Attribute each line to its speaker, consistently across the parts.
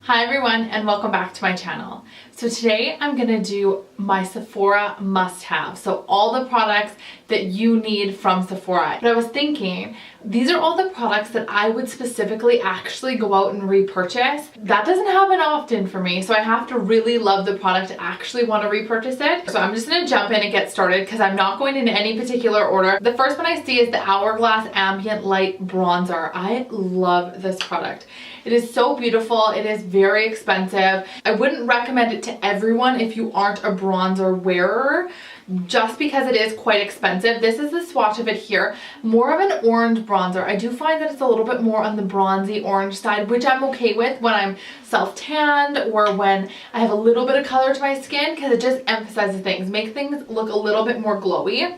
Speaker 1: Hi everyone and welcome back to my channel. So today I'm gonna do my Sephora must-have. So all the products that you need from Sephora. But I was thinking, these are all the products that I would specifically actually go out and repurchase. That doesn't happen often for me, so I have to really love the product to actually want to repurchase it. So I'm just gonna jump in and get started because I'm not going in any particular order. The first one I see is the Hourglass Ambient Light Bronzer. I love this product. It is so beautiful. It is very expensive. I wouldn't recommend it to everyone if you aren't a bronzer wearer, just because it is quite expensive. This is the swatch of it here. More of an orange bronzer. I do find that it's a little bit more on the bronzy orange side, which I'm okay with when I'm self-tanned or when I have a little bit of color to my skin, because it just emphasizes things, make things look a little bit more glowy.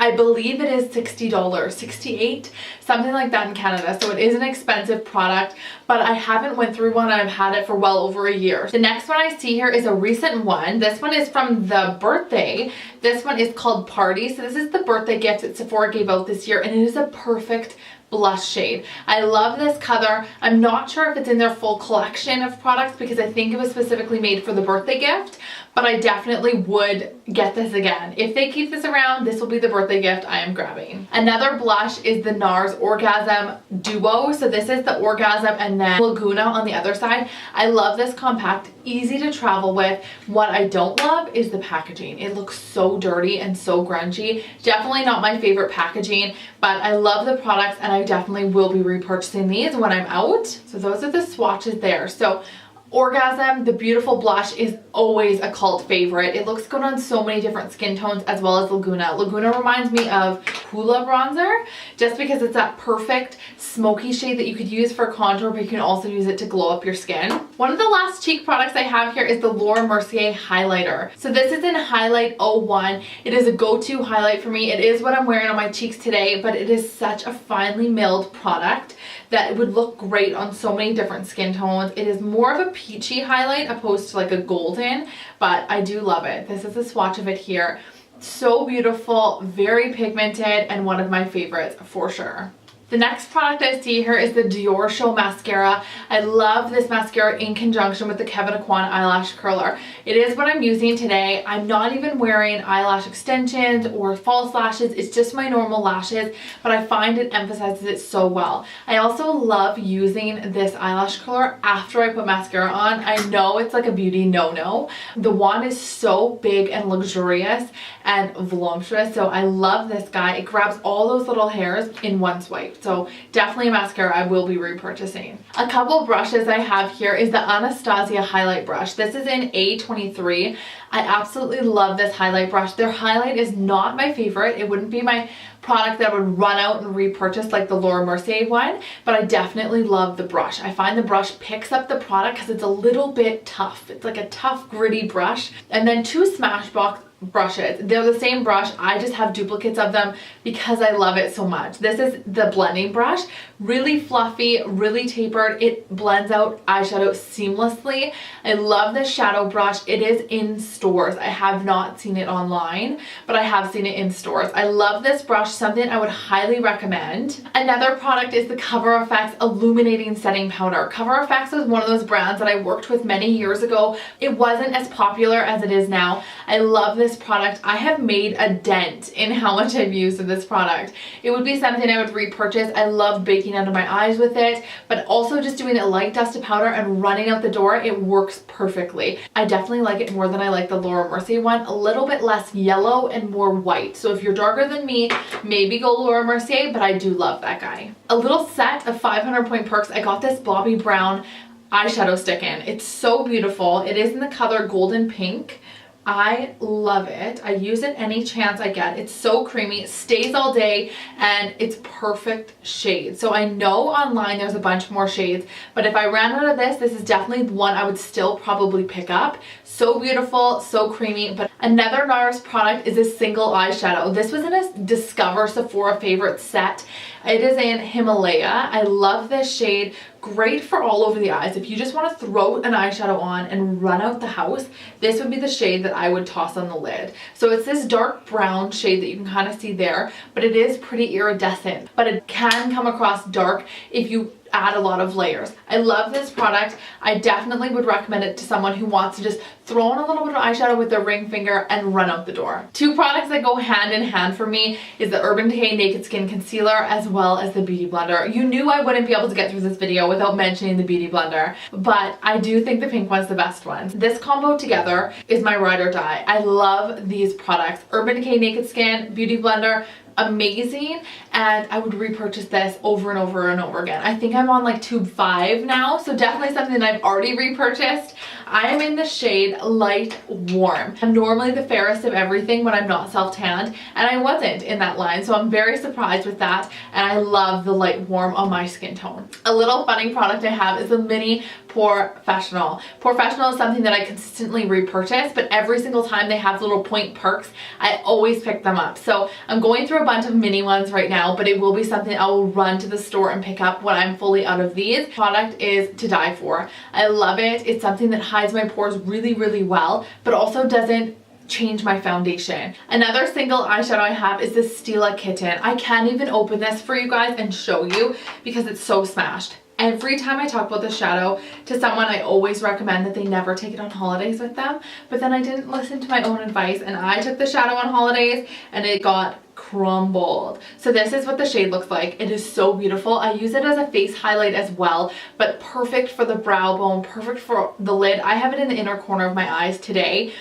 Speaker 1: I believe it is $60, $68, something like that in Canada. So it is an expensive product, but I haven't went through one. I've had it for well over a year. The next one I see here is a recent one. This one is from the birthday. This one is called Party. So this is the birthday gift that Sephora gave out this year, and it is a perfect blush shade. I love this color. I'm not sure if it's in their full collection of products because I think it was specifically made for the birthday gift, but I definitely would get this again. If they keep this around, this will be the birthday gift I am grabbing. Another blush is the NARS Orgasm Duo. So this is the Orgasm and then Laguna on the other side. I love this compact, easy to travel with. What I don't love is the packaging. It looks so dirty and so grungy. Definitely not my favorite packaging, but I love the products and I definitely will be repurchasing these when I'm out. So those are the swatches there. So Orgasm, the beautiful blush, is always a cult favorite. It looks good on so many different skin tones, as well as Laguna. Laguna reminds me of Hoola bronzer, just because it's that perfect smoky shade that you could use for contour, but you can also use it to glow up your skin. One of the last cheek products I have here is the Laura Mercier highlighter. So this is in Highlight 01. It is a go-to highlight for me. It is what I'm wearing on my cheeks today, but it is such a finely milled product that it would look great on so many different skin tones. It is more of a peachy highlight opposed to like a golden, but I do love it. This is a swatch of it here. So beautiful, very pigmented, and one of my favorites for sure. The next product I see here is the Dior Show Mascara. I love this mascara in conjunction with the Kevyn Aucoin eyelash curler. It is what I'm using today. I'm not even wearing eyelash extensions or false lashes. It's just my normal lashes, but I find it emphasizes it so well. I also love using this eyelash curler after I put mascara on. I know it's like a beauty no-no. The wand is so big and luxurious and voluptuous, so I love this guy. It grabs all those little hairs in one swipe. So definitely a mascara I will be repurchasing. A couple brushes I have here is the Anastasia highlight brush. This is in A23. I absolutely love this highlight brush. Their highlight is not my favorite. It wouldn't be my product that I would run out and repurchase like the Laura Mercier one, but I definitely love the brush. I find the brush picks up the product because it's a little bit tough. It's like a tough, gritty brush. And then two Smashbox brushes. They're the same brush. I just have duplicates of them because I love it so much. This is the blending brush. Really fluffy, really tapered. It blends out eyeshadow seamlessly. I love this shadow brush. It is in stores. I have not seen it online, but I have seen it in stores. I love this brush, something I would highly recommend. Another product is the Cover FX Illuminating Setting Powder. Cover FX was one of those brands that I worked with many years ago. It wasn't as popular as it is now. I love this product. I have made a dent in how much I've used of this product. It would be something I would repurchase. I love baking under my eyes with it, but also just doing a light dust of powder and running out the door, it works perfectly. I definitely like it more than I like the Laura Mercier one. A little bit less yellow and more white. So if you're darker than me, maybe go Laura Mercier, but I do love that guy. A little set of 500 point perks. I got this Bobbi Brown eyeshadow stick in. It's so beautiful. It is in the color Golden Pink. I love it. I use it any chance I get. It's so creamy, it stays all day, and it's perfect shade. So I know online there's a bunch more shades, but if I ran out of this is definitely one I would still probably pick up. So beautiful, so creamy. But another NARS product is a single eyeshadow. This was in a Discover Sephora favorite set. It is in Himalaya. I love this shade. Great for all over the eyes. If you just want to throw an eyeshadow on and run out the house, this would be the shade that I would toss on the lid. So it's this dark brown shade that you can kind of see there, but it is pretty iridescent. But it can come across dark if you add a lot of layers. I love this product. I definitely would recommend it to someone who wants to just throw on a little bit of eyeshadow with their ring finger and run out the door. Two products that go hand in hand for me is the Urban Decay Naked Skin Concealer as well as the Beauty Blender. You knew I wouldn't be able to get through this video without mentioning the Beauty Blender, but I do think the pink one's the best one. This combo together is my ride or die. I love these products. Urban Decay Naked Skin, Beauty Blender, amazing, and I would repurchase this over and over and over again. I think I'm on like tube 5 now, so definitely something that I've already repurchased. I am in the shade Light Warm. I'm normally the fairest of everything when I'm not self-tanned, and I wasn't in that line, so I'm very surprised with that, and I love the Light Warm on my skin tone. A little funny product I have is the Mini Professional. Professional is something that I consistently repurchase, but every single time they have little point perks, I always pick them up. So I'm going through a bunch of mini ones right now, but it will be something I will run to the store and pick up when I'm fully out of these. Product is to die for. I love it. It's something that hides my pores really, really well, but also doesn't change my foundation. Another single eyeshadow I have is this Stila Kitten. I can't even open this for you guys and show you because it's so smashed. Every time I talk about this shadow to someone, I always recommend that they never take it on holidays with them, but then I didn't listen to my own advice and I took the shadow on holidays and it got crumbled. So this is what the shade looks like. It is so beautiful. I use it as a face highlight as well, but perfect for the brow bone, perfect for the lid. I have it in the inner corner of my eyes today.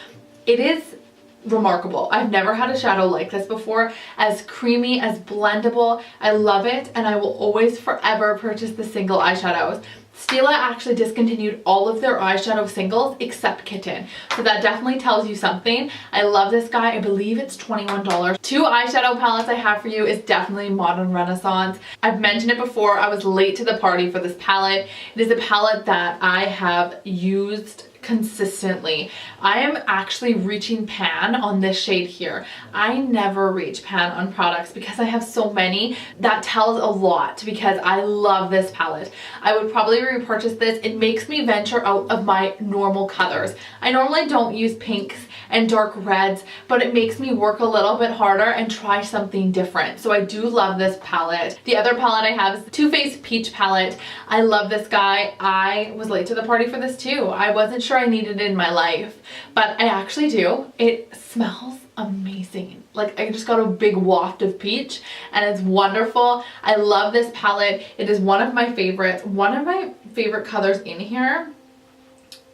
Speaker 1: It is remarkable. I've never had a shadow like this before, as creamy, as blendable. I love it, and I will always forever purchase the single eyeshadows. Stila actually discontinued all of their eyeshadow singles except Kitten, so that definitely tells you something. I love this guy. I believe it's $21. Two eyeshadow palettes I have for you is definitely Modern Renaissance. I've mentioned it before. I was late to the party for this palette. It is a palette that I have used consistently. I am actually reaching pan on this shade here. I never reach pan on products because I have so many. That tells a lot because I love this palette. I would probably repurchase this. It makes me venture out of my normal colors. I normally don't use pinks and dark reds, but it makes me work a little bit harder and try something different. So I do love this palette. The other palette I have is the Too Faced Peach palette. I love this guy. I was late to the party for this too. I wasn't sure I needed it in my life, but I actually do. It smells amazing. Like, I just got a big waft of peach and it's wonderful. I love this palette. It is one of my favorites. One of my favorite colors in here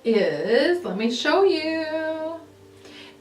Speaker 1: is, let me show you,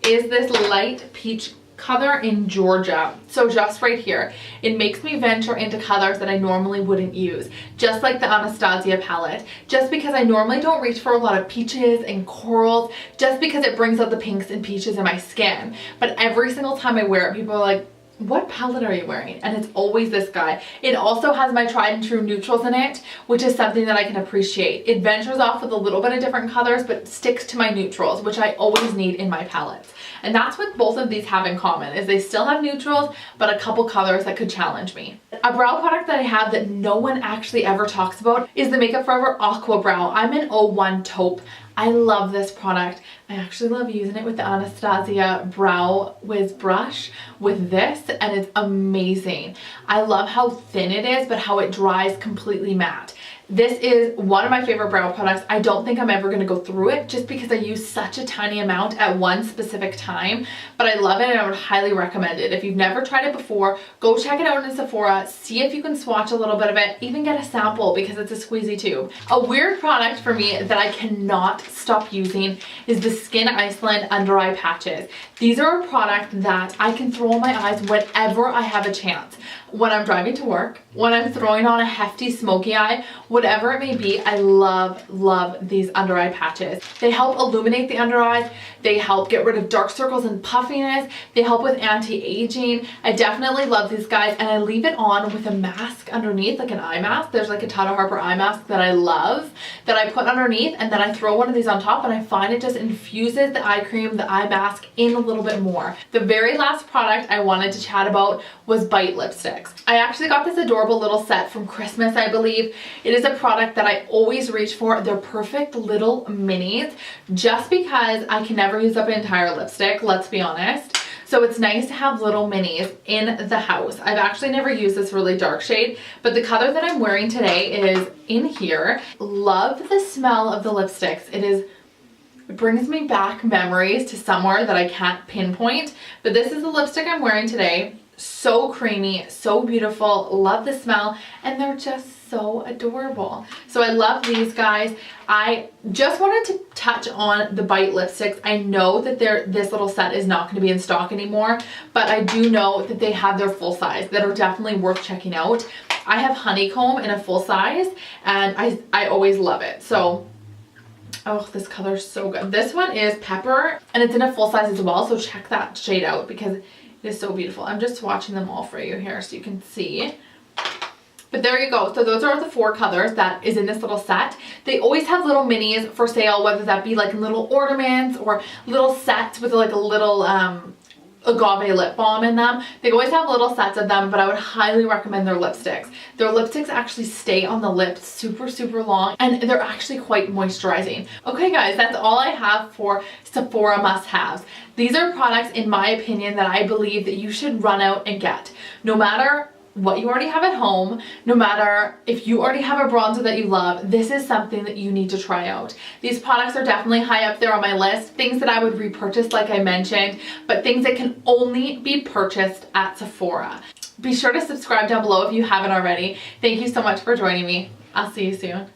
Speaker 1: is this light peach color in Georgia. So just right here, it makes me venture into colors that I normally wouldn't use, just like the Anastasia palette, just because I normally don't reach for a lot of peaches and corals, just because it brings out the pinks and peaches in my skin. But every single time I wear it, people are like, what palette are you wearing? And it's always this guy. It also has my tried and true neutrals in it, which is something that I can appreciate. It ventures off with a little bit of different colors, but sticks to my neutrals, which I always need in my palettes. And that's what both of these have in common, is they still have neutrals, but a couple colors that could challenge me. A brow product that I have that no one actually ever talks about is the Makeup Forever Aqua Brow. I'm in 01 Taupe. I love this product. I actually love using it with the Anastasia Brow Wiz brush with this, and it's amazing. I love how thin it is, but how it dries completely matte. This is one of my favorite brow products. I don't think I'm ever going to go through it just because I use such a tiny amount at one specific time, but I love it and I would highly recommend it. If you've never tried it before, go check it out in Sephora, see if you can swatch a little bit of it, even get a sample because it's a squeezy tube. A weird product for me that I cannot stop using is the Skin Iceland under eye patches. These are a product that I can throw on my eyes whenever I have a chance. When I'm driving to work, when I'm throwing on a hefty smoky eye, whatever it may be, I love these under eye patches. They help illuminate the under eyes, they help get rid of dark circles and puffiness, they help with anti-aging. I definitely love these guys, and I leave it on with a mask underneath, like an eye mask. There's like a Tata Harper eye mask that I love that I put underneath, and then I throw one of these on top, and I find it just infuses the eye cream, the eye mask in a little bit more. The very last product I wanted to chat about was Bite lipsticks. I actually got this adorable little set from Christmas, I believe. It is a product that I always reach for. They're perfect little minis just because I can never use up an entire lipstick, let's be honest. So it's nice to have little minis in the house. I've actually never used this really dark shade, but the color that I'm wearing today is in here. Love the smell of the lipsticks. It brings me back memories to somewhere that I can't pinpoint, but this is the lipstick I'm wearing today. So creamy, so beautiful, love the smell, and they're just so adorable. So I love these guys. I just wanted to touch on the Bite lipsticks. I know that this little set is not going to be in stock anymore, but I do know that they have their full size that are definitely worth checking out. I have Honeycomb in a full size, and I always love it. So oh, this color is so good. This one is Pepper, and it's in a full size as well, so check that shade out because it is so beautiful. I'm just swatching them all for you here so you can see. But there you go. So those are the 4 colors that is in this little set. They always have little minis for sale, whether that be like little ornaments or little sets with like a little agave lip balm in them. They always have little sets of them, but I would highly recommend their lipsticks. Their lipsticks actually stay on the lips super long, and they're actually quite moisturizing. Okay guys, that's all I have for Sephora must-haves. These are products, in my opinion, that I believe that you should run out and get. No matter what you already have at home, no matter if you already have a bronzer that you love, this is something that you need to try out. These products are definitely high up there on my list. Things that I would repurchase, like I mentioned, but things that can only be purchased at Sephora. Be sure to subscribe down below if you haven't already. Thank you so much for joining me. I'll see you soon.